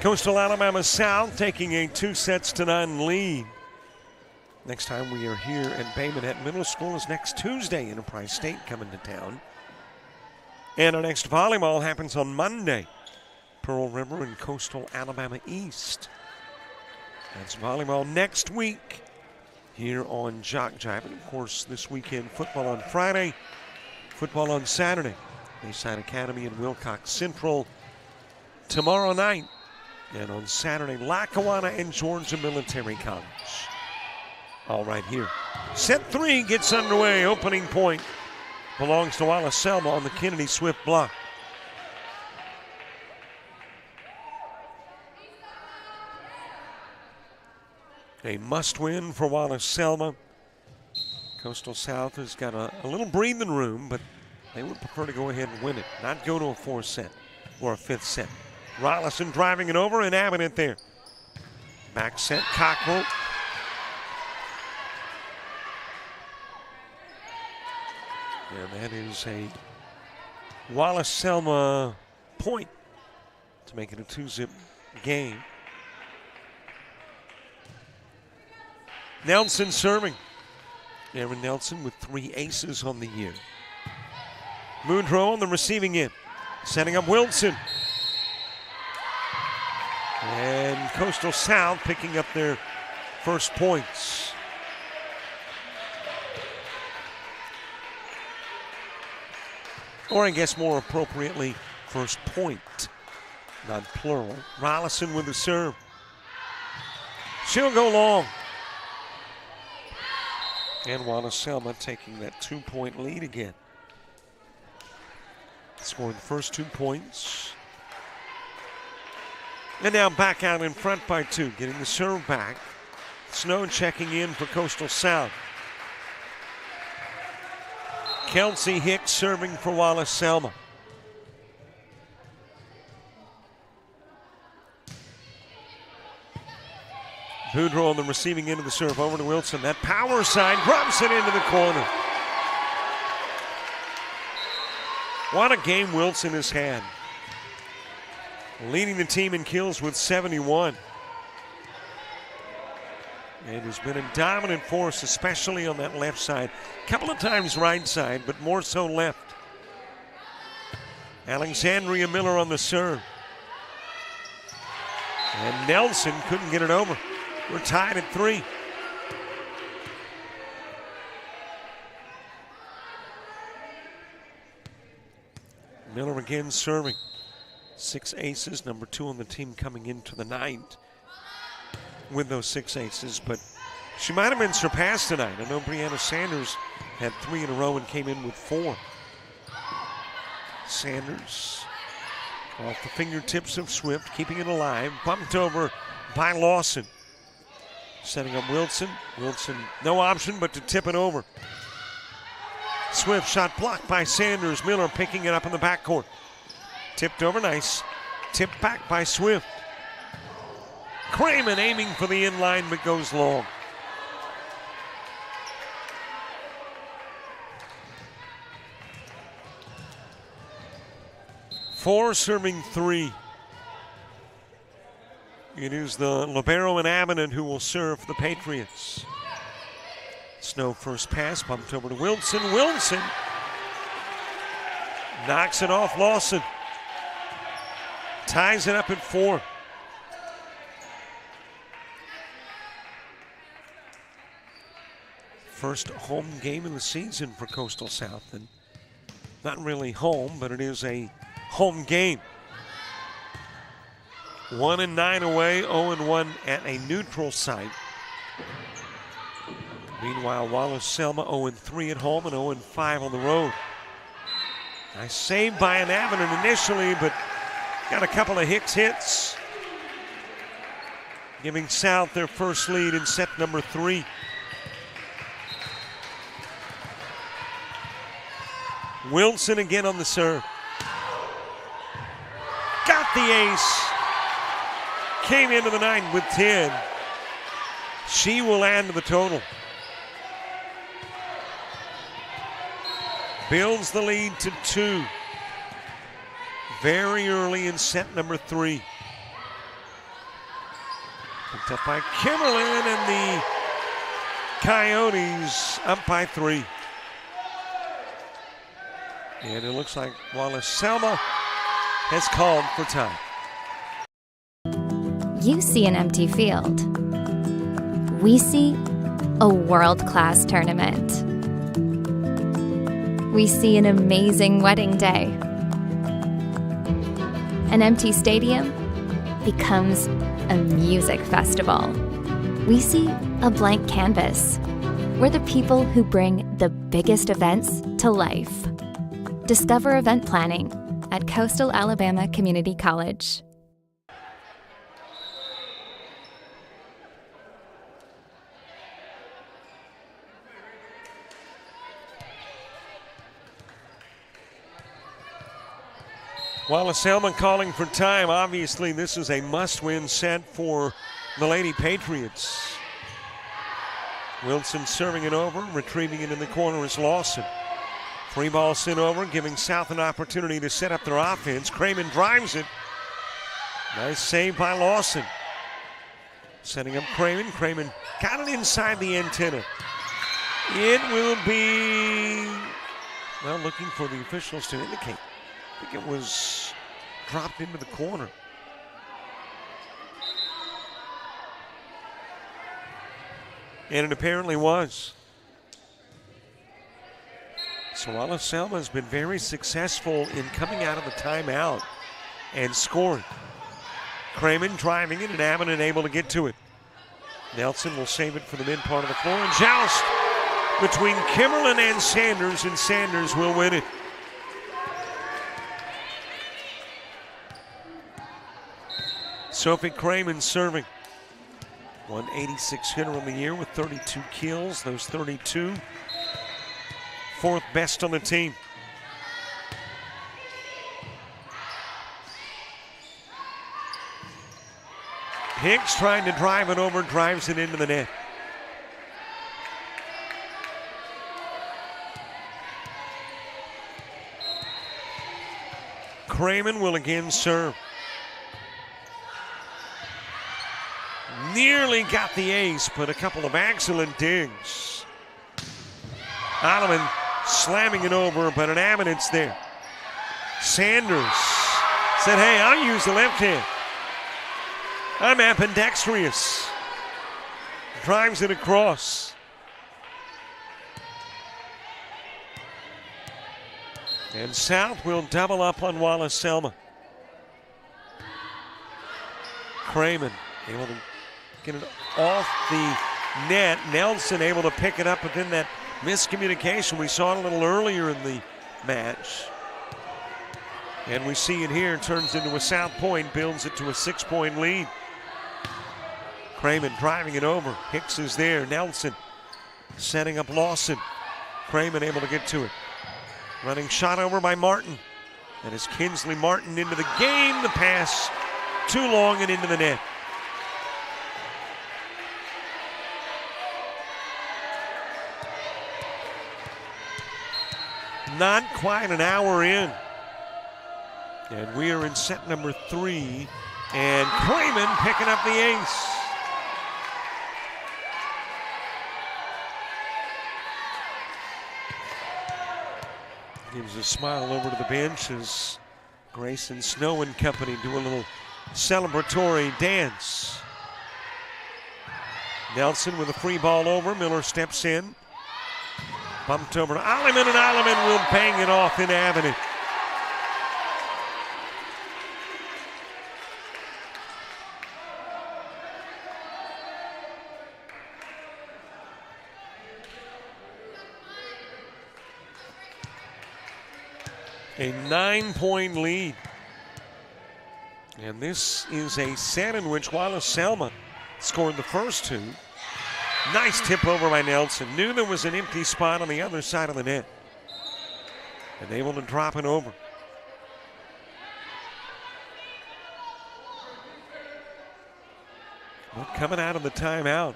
Coastal Alabama South taking a 2-9 lead. Next time we are here at Bay Minette Middle School is next Tuesday. Enterprise State coming to town. And our next volleyball happens on Monday. Pearl River and Coastal Alabama East. That's volleyball next week here on JockJive. And of course, this weekend, football on Friday, football on Saturday. Bayside Academy and Wilcox Central tomorrow night. And on Saturday, Lackawanna and Georgia Military College. All right here. Set 3 gets underway. Opening point belongs to Wallace Selma on the Kennedy Swift block. A must win for Wallace Selma. Coastal South has got a little breathing room, but they would prefer to go ahead and win it, not go to a 4th set or a 5th set. Rollison driving it over and having it there. Back set, Cockrell. And that is a Wallace Selma point to make it a 2-zip game. Nelson serving. Aaron Nelson with 3 aces on the year. Moudreau on the receiving end. Setting up Wilson. And Coastal South picking up their first points. Or I guess more appropriately, first point, not plural. Rollison with the serve. She'll go long. And Wallace Selma taking that 2-point lead again. Scoring the first 2 points. And now back out in front by 2, getting the serve back Snow checking in for Coastal South. Kelsey Hicks serving for Wallace Selma. Boudreaux on the receiving end of the serve over to Wilson. That power side drops it into the corner. What a game Wilson has had. Leading the team in kills with 71. And has been a dominant force, especially on that left side. A couple of times right side, but more so left. Alexandria Miller on the serve. And Nelson couldn't get it over. We're tied at 3. Miller again serving. 6 aces, number 2 on the team coming into the 9th with those 6 aces, but she might have been surpassed tonight. I know Brianna Sanders had 3 in a row and came in with 4. Sanders off the fingertips of Swift, keeping it alive, bumped over by Lawson. Setting up Wilson. Wilson, no option but to tip it over. Swift shot blocked by Sanders. Miller picking it up in the backcourt. Tipped over, nice. Tipped back by Swift. Cramen aiming for the inline but goes long. Four serving 3. It is the libero and Avenant who will serve for the Patriots. Snow first pass, bumped over to Wilson. Wilson knocks it off Lawson. Ties it up at 4. First home game of the season for Coastal South. And not really home, but it is a home game. 1-9 away, 0-1 at a neutral site. Meanwhile, Wallace Selma 0-3 at home and 0-5 on the road. Nice save by an Avenant initially, but got a couple of Hicks hits, giving South their first lead in set number 3. Wilson again on the serve. Got the ace. Came into the 9 with 10. She will add to the total. Builds the lead to 2. Very early in set number 3. Picked up by Kimmerlin, and the Coyotes up by 3. And it looks like Wallace Selma has called for time. You see an empty field. We see a world-class tournament. We see an amazing wedding day. An empty stadium becomes a music festival. We see a blank canvas. We're the people who bring the biggest events to life. Discover event planning at Coastal Alabama Community College. Wallace Selma calling for time. Obviously, this is a must-win set for the Lady Patriots. Wilson serving it over, retrieving it in the corner is Lawson. 3 ball sent over, giving South an opportunity to set up their offense. Cramen drives it. Nice save by Lawson. Setting up Cramen. Cramen got it inside the antenna. It will be, well, looking for the officials to indicate. I think it was dropped into the corner. And it apparently was. So Wallace Selma has been very successful in coming out of the timeout and scoring. Cramen driving it and Avenant able to get to it. Nelson will save it for the mid part of the floor, and joust between Kimmerlin and Sanders will win it. Sophie Cramen serving. 186 hitter on the year with 32 kills. Those 32, fourth best on the team. Hicks trying to drive it over, drives it into the net. Cramen will again serve. Nearly got the ace, but a couple of excellent digs. Alleman slamming it over, but an eminence there. Sanders said, hey, I'll use the left hand. I'm ambidextrous. Drives it across. And South will double up on Wallace Selma. Cramen able to get it off the net. Nelson able to pick it up, but then that miscommunication we saw it a little earlier in the match. And we see it here, turns into a South point, builds it to a 6-point lead. Cramen driving it over. Hicks is there. Nelson setting up Lawson. Cramen able to get to it. Running shot over by Martin. And as Kinsley Martin into the game, the pass too long and into the net. Not quite an hour in. And we are in set number 3. And Cramen picking up the ace. Gives a smile over to the bench as Grayson Snow and company do a little celebratory dance. Nelson with a free ball over. Miller steps in. Bumped over to Alleman, and Alleman will bang it off in Avenue. A 9-point lead. And this is a set in which Wallace Selma scored the first 2. Nice tip over by Nelson. Knew there was an empty spot on the other side of the net. And able to drop it over. But coming out of the timeout,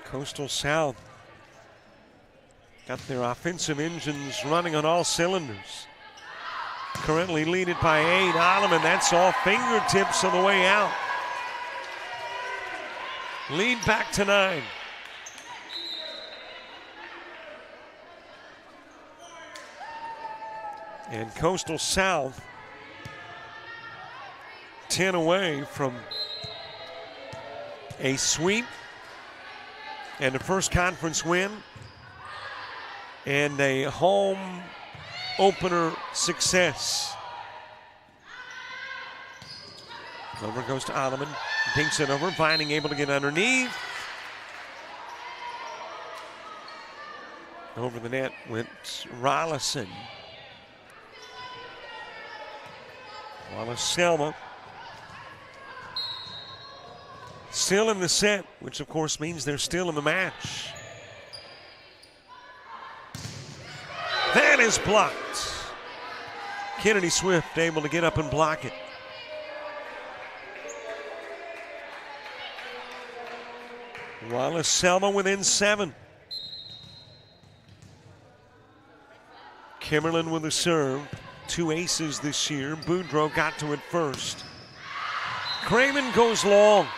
Coastal South got their offensive engines running on all cylinders. Currently lead it by 8. Alleman, that's all fingertips on the way out. Lead back to 9. And Coastal South 10 away from a sweep and a first conference win and a home opener success. Over goes to Alleman. Dinks it over. Vining able to get underneath. Over the net went Rollison. Wallace Selma still in the set, which of course means they're still in the match. That is blocked. Kennedy Swift able to get up and block it. Wallace Selma within 7. Kimmerlin with a serve. 2 aces this year. Boudreaux got to it first. Cramen goes long.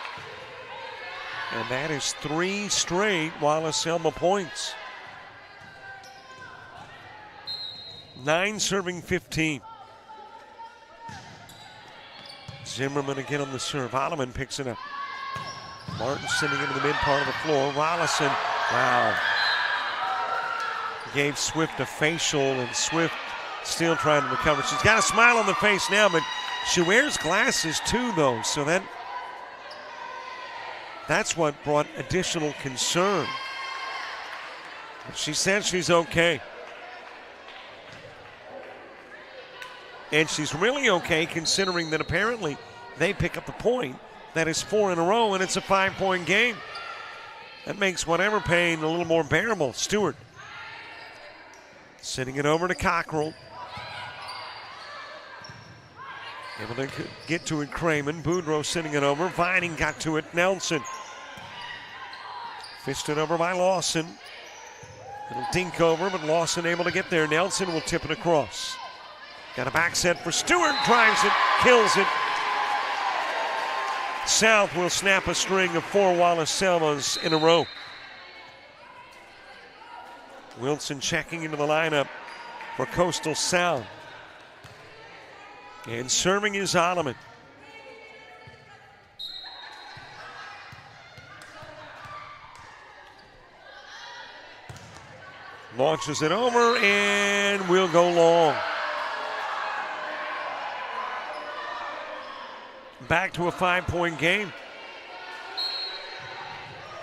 And that is 3 straight Wallace Selma points. 9 serving 15. Zimmerman again on the serve. Alleman picks it up. Martin sending into the mid part of the floor. Rollison, wow. Gave Swift a facial, and Swift still trying to recover. She's got a smile on the face now, but she wears glasses too, though, so that's what brought additional concern. But she said she's okay. And she's really okay considering that apparently they pick up the point That is 4 in a row, and it's a 5-point game. That makes whatever pain a little more bearable. Stewart sending it over to Cockrell. Able to get to it, Craman. Boudreaux sending it over. Vining got to it, Nelson. Fisted over by Lawson. It'll dink over, but Lawson able to get there. Nelson will tip it across. Got a back set for Stewart. Drives it, kills it. South will snap a string of 4 Wallace Selmas in a row. Wilson checking into the lineup for Coastal South. And serving is Ottoman. Launches it over and will go long. Back to a 5-point game.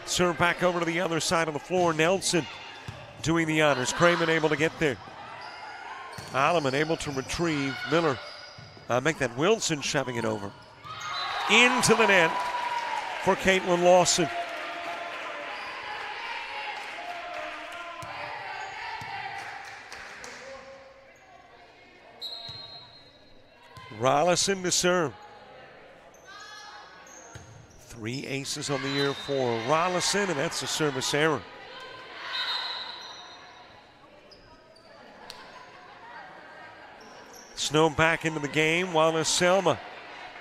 Serve back over to the other side of the floor. Nelson doing the honors. Craman able to get there. Alleman able to retrieve. Miller make that. Wilson shoving it over. Into the net for Caitlin Lawson. Rollison to serve. 3 aces on the year for Rollison, and that's a service error. Snow back into the game. Wallace Selma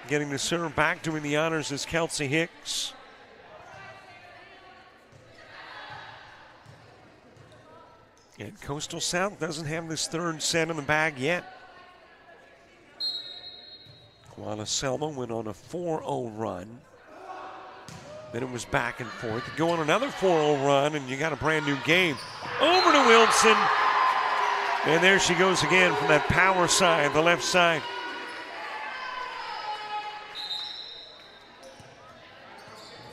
getting the serve back. Doing the honors is Kelsey Hicks. And Coastal South doesn't have this 3rd set in the bag yet. Wallace Selma went on a 4-0 run. Then it was back and forth. You go on another 4-0 run, and you got a brand new game. Over to Wilson. And there she goes again from that power side, the left side.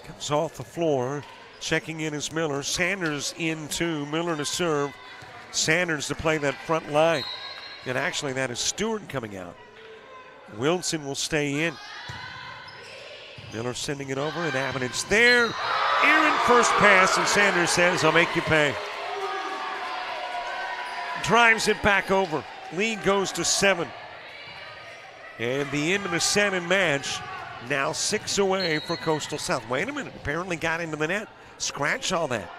Comes off the floor. Checking in is Miller. Sanders in too. Miller to serve. Sanders to play that front line. And actually, that is Stewart coming out. Wilson will stay in. Miller sending it over, and Avenage there. Aaron first pass, and Sanders says, I'll make you pay. Drives it back over. Lead goes to 7. And the end of the set and match, now 6 away for Coastal South. Wait a minute, apparently got into the net. Scratch all that.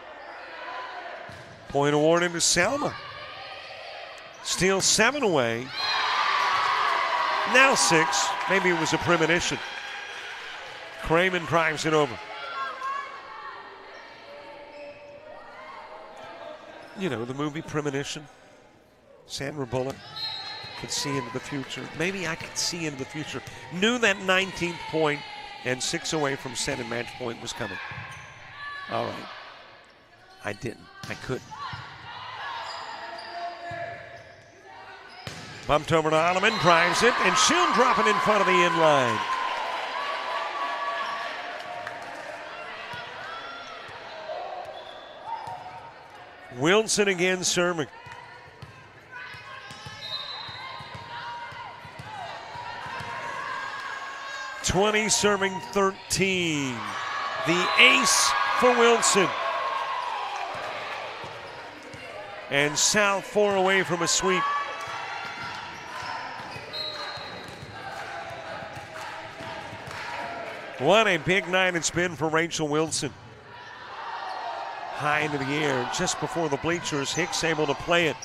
Point award into Selma. Still 7 away. Now 6. Maybe it was a premonition. Craman drives it over. You know, the movie Premonition. Sandra Bullock could see into the future. Maybe I could see into the future. Knew that 19th point and 6 away from set and match point was coming. All right. I didn't. I couldn't. Bumped over to Alleman, drives it, and she'll drop it in front of the end line. Wilson again serving. (20 serving 13). The ace for Wilson. And South 4 away from a sweep. What a big night it's been for Rachel Wilson. High into the air, just before the bleachers. Hicks able to play it.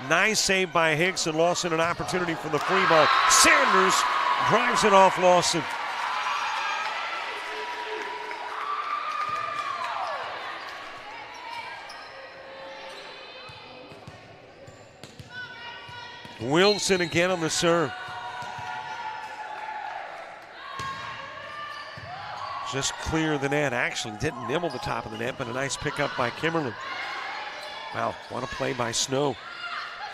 Nice save by Hicks, and Lawson an opportunity for the free ball. Sanders drives it off Lawson. Wilson again on the serve. Just clear the net. Actually didn't nibble the top of the net, but a nice pickup by Kimmerlin. Wow, what a play by Snow.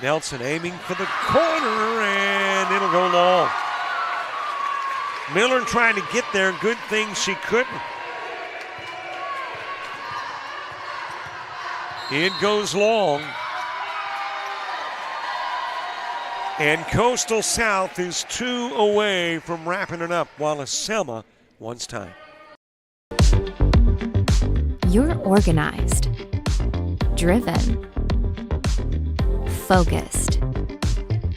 Nelson aiming for the corner, and it'll go long. Miller trying to get there. Good thing she couldn't. It goes long. And Coastal South is 2 away from wrapping it up. Wallace Selma one's time. You're organized, driven, focused,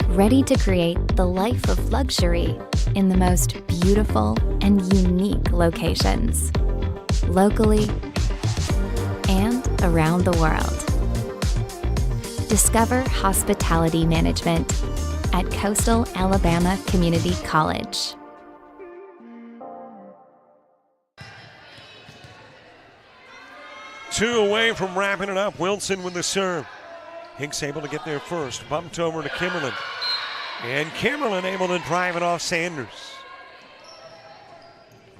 ready to create the life of luxury in the most beautiful and unique locations, locally and around the world. Discover hospitality management at Coastal Alabama Community College. Two away from wrapping it up. Wilson with the serve. Hinks able to get there first. Bumped over to Kimmerlin. And Kimmerlin able to drive it off Sanders.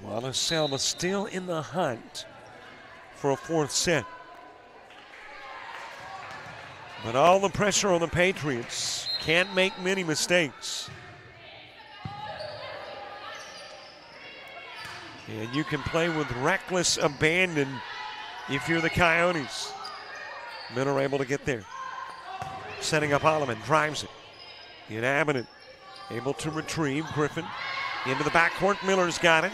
Wallace Selma still in the hunt for a fourth set. But all the pressure on the Patriots. Can't make many mistakes. And you can play with reckless abandon if you're the Coyotes. Men are able to get there. Setting up Alleman, drives it. Inhabited, able to retrieve. Griffin into the backcourt. Miller's got it.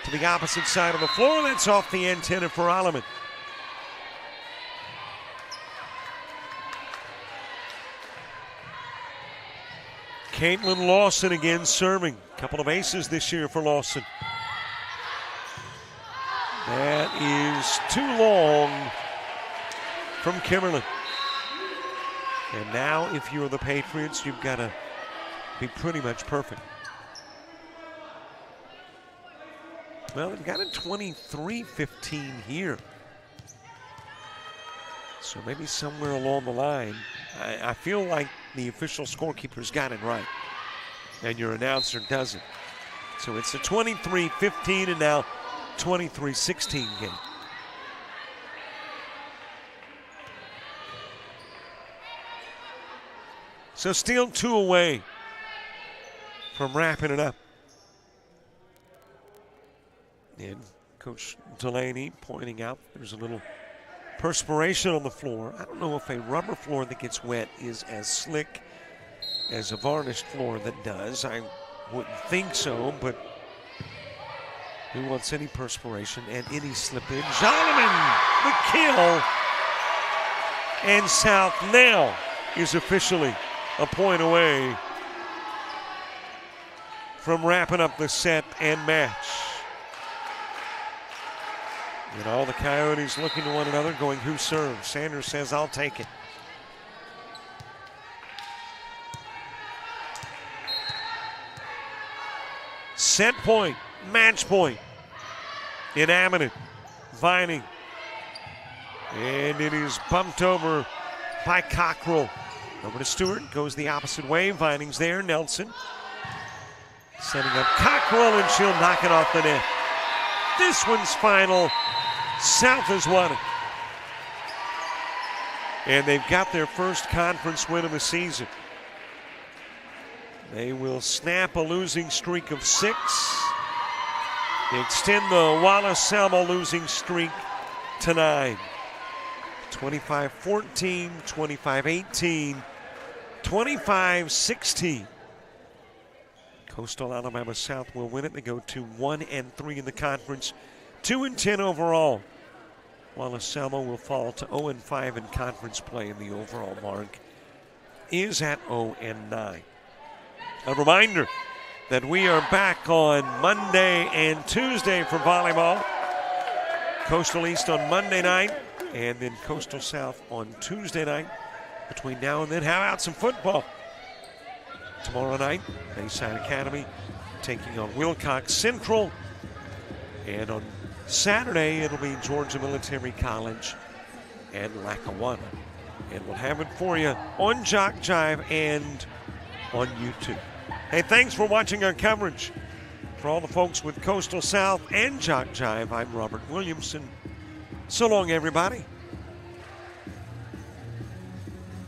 To the opposite side of the floor. That's off the antenna for Alleman. Caitlin Lawson again serving. Couple of aces this year for Lawson. That is too long from Kimmerlin. And now if you're the Patriots, you've got to be pretty much perfect. Well, they've got a 23-15 here. So maybe somewhere along the line, I feel like the official scorekeeper's got it right. And your announcer doesn't. So it's a 23-15 and now 23-16 game. So still two away from wrapping it up. And Coach Delaney pointing out there's a little perspiration on the floor. I don't know if a rubber floor that gets wet is as slick as a varnished floor that does. I wouldn't think so, but who wants any perspiration and any slippage? Alleman, the kill. And South now is officially a point away from wrapping up the set and match. And all the Coyotes looking to one another, going, who serves? Sanders says, I'll take it. Set point, match point. Inhabited, Vining. And it is bumped over by Cockrell. Over to Stewart, goes the opposite way. Vining's there, Nelson. Setting up Cockrell, and she'll knock it off the net. This one's final. South has won it. And they've got their first conference win of the season. They will snap a losing streak of 6. They extend the Wallace Selma losing streak to 9. 25-14, 25-18, 25-16. Coastal Alabama South will win it. They go to 1-3 in the conference, 2-10 overall. Wallace Selma will fall to 0-5 in conference play, and the overall mark is at 0-9. A reminder that we are back on Monday and Tuesday for volleyball. Coastal East on Monday night, and then Coastal South on Tuesday night. Between now and then, how about some football? Tomorrow night, Bayside Academy taking on Wilcox Central. And on Saturday, it'll be Georgia Military College and Lackawanna. And we'll have it for you on JockJive and on YouTube. Hey, thanks for watching our coverage. For all the folks with Coastal South and JockJive, I'm Robert Williamson. So long, everybody.